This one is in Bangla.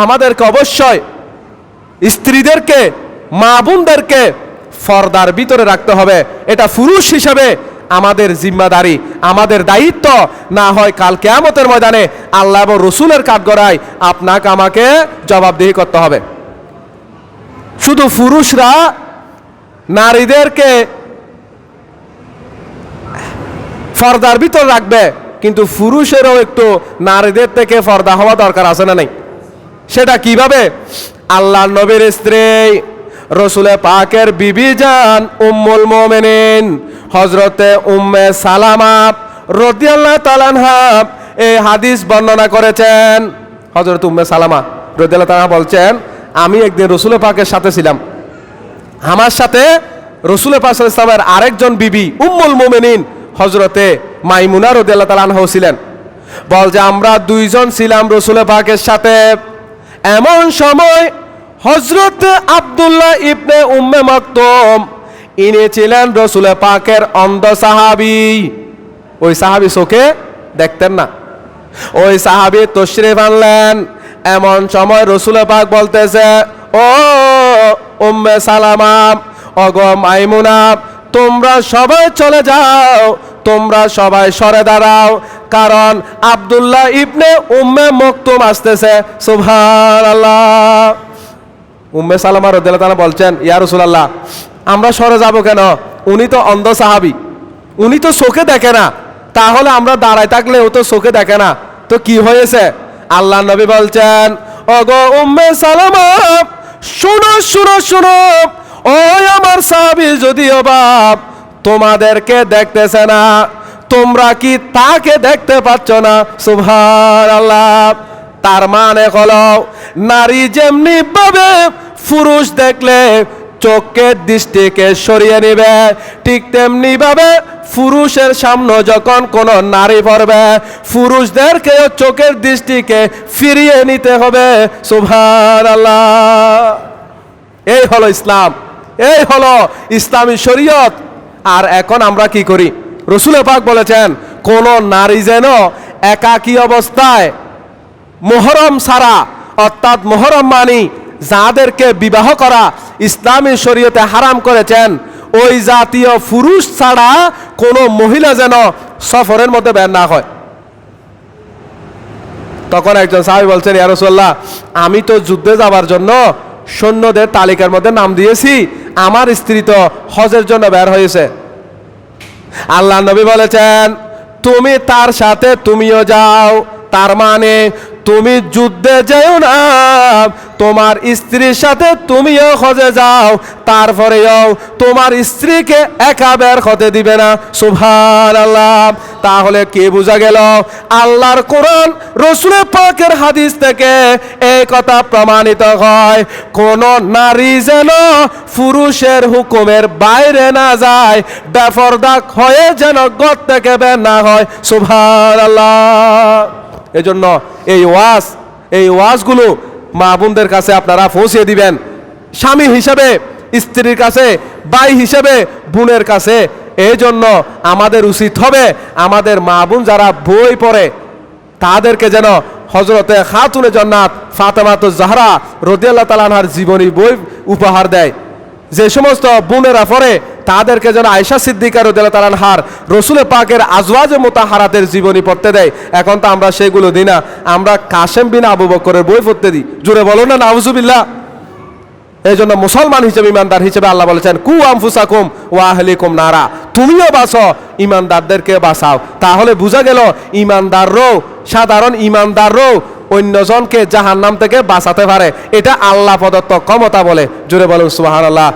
আমাদেরকে অবশ্যই স্ত্রীদেরকে, মা বোনদেরকে পর্দার ভিতরে রাখতে হবে। এটা পুরুষ হিসাবে আমাদের জিম্মাদারি, আমাদের দায়িত্ব। না হয় কাল কিয়ামতের ময়দানে আল্লাহ এবং রসুলের কাঠগড়ায় আপনাকে আমাকে জবাবদিহি করতে হবে। শুধু পুরুষরা নারীদেরকে পর্দার ভিতর রাখবে, কিন্তু পুরুষেরও একটু নারীদের থেকে পর্দা হওয়া দরকার আছে না নাই? সেটা কিভাবে? আল্লাহর নবীর স্ত্রী রসুলে পাকের বিবি জান উম্মুল মুমিনিন হযরতে উম্মে সালামা রাদিয়াল্লাহু তাআলা আনহা এই হাদিস বর্ণনা করেছেন। হযরত উম্মে সালামা রাদিয়াল্লাহু তাআলা বলছেন, আমি একদিন রসুলে পাকের সাথে ছিলাম, আমার সাথে রসুলে পাক সাল্লাল্লাহু আলাইহি ওয়াসাল্লামের আরেকজন বিবি উম্মুল মুমিনিন হযরতে মাইমুনা রাদিয়াল্লাহু তাআলা আনহা ছিলেন। বলছে আমরা দুইজন ছিলাম রসুলে পাকের সাথে। এমন সময় হযরত আব্দুল্লাহ ইবনে উম্মে মাকতুম, ইনি ছিলেন রসুলে পাকের অন্ধ সাহাবী। ওই সাহাবী চোখে দেখতেন না। ওই সাহাবী তশরিফ আনলেন। এমন সময় রসুলে পাক বলতেছে, ও উম্মে সালামা, ওগো মাইমুনা, তোমরা সবাই চলে যাও, তোমরা সবাই সরে দাঁড়াও, কারণ আব্দুল্লাহ ইবনে উম্মে মাকতুম আসতেছে। সুবহানাল্লাহ। উম্মে সালামা রাদিয়াল্লাহু তাআলা বলছেন, ইয়া রাসূলুল্লাহ, আমরা সরে যাব কেন? উনি তো অন্ধ সাহাবী, উনি তো চোখে দেখে না, তাহলে আমরা দাঁড়ায় থাকলে ও তো চোখে দেখে না, তো কি হয়েছে? আল্লাহ নবী বলছেন, ওগো উম্মে সালামা, শুনো শুনো শুনো, ওই আমার সাহাবী যদিও বাপ তোমাদেরকে দেখতেছে না, তোমরা কি তাকে দেখতে পাচ্ছ না? সুবহানাল্লাহ। তার মানে হলো নারী যেমনি ভাবে পুরুষ দেখলে চোখের দৃষ্টিকে সরিয়ে নেবে, ঠিক তেমনি ভাবে পুরুষের সামনে যখন কোন নারী পড়বে, পুরুষদেরকেও চোখের দৃষ্টিকে ফিরিয়ে নিতে হবে। সুবহানাল্লাহ। এই হলো ইসলাম, এই হলো ইসলামী শরীয়ত। আর এখন আমরা কি করি? রসুল পাক বলেছেন, কোন নারী যেন একাকী অবস্থায় মুহরম ছাড়া, অর্থাৎ মুহরম মানি যাদেরকে বিবাহ করা ইসলামী শরীয়তে হারাম করেছেন, ওই জাতীয় পুরুষ ছাড়া কোনো মহিলা যেন সফরের মধ্যে বের না হয়। তখন একজন সাহাবী বলছেন, ইয়া রাসূলুল্লাহ, আমি তো যুদ্ধে যাবার জন্য সৈন্যদের তালিকার মধ্যে নাম দিয়েছি, আমার স্ত্রী তো হজের জন্য বের হয়েছে। আল্লাহ নবী বলেছেন, তুমি তার সাথে তুমিও যাও। তার মানে তুমি যুদ্ধে যেও না, তোমার স্ত্রীর সাথে তুমিও হজে যাও, তারপরেও তোমার স্ত্রীকে একা বের হতে দিবে না। সুবহানাল্লাহ। তাহলে কি বোঝা গেল? আল্লাহর কোরআন, রসুল পাকের হাদিস থেকে এই কথা প্রমাণিত হয়, কোন নারী যেন পুরুষের হুকুমের বাইরে না যায়, বেপরদা হয়ে যেন ঘর থেকে বের না হয়। সুবহানাল্লাহ। এজন্য এই ওয়াজগুলো মা বোনদের কাছে আপনারা পৌঁছে দিবেন। স্বামী হিসেবে স্ত্রীর কাছে, ভাই হিসেবে বোনের কাছে। এই জন্য আমাদের উচিত হবে আমাদের মা বোন যারা বই পড়ে তাদেরকে যেন হযরতে খাতুনে জান্নাত ফাতেমাতুজ জাহরা রাদিয়াল্লাহু তাআলা আনহার জীবনী বই উপহার দেয়। যে সমস্ত বোনেরা পড়ে তাদেরকে যেন আয়েশা সিদ্দিকা রাদিয়াল্লাহু তাআলা আনহার রসুল পাকের আজওয়াজে মুতাহারাতের জীবনী পড়তে দেয়। এখন তো আমরা সেগুলো দিই না, আমরা কাসেম বিন আবু বকরের বই পড়তে দিই। জোরে বলো না নাউজুবিল্লাহ। এই জন্য মুসলমান হিসেবে, ইমানদার হিসেবে আল্লাহ বলেছেন, কু আনফুসাকুম ওয়া আহলিকুম নারা, তুমিও বাঁচো, ইমানদারদেরকে বাঁচাও। তাহলে বোঝা গেল ইমানদাররাও, সাধারণ ইমানদাররাও অন্যজনকে জাহান্নাম থেকে বাঁচাতে পারে। এটা আল্লাহ প্রদত্ত ক্ষমতা বলে। জোরে বলুন সুবহানাল্লাহ।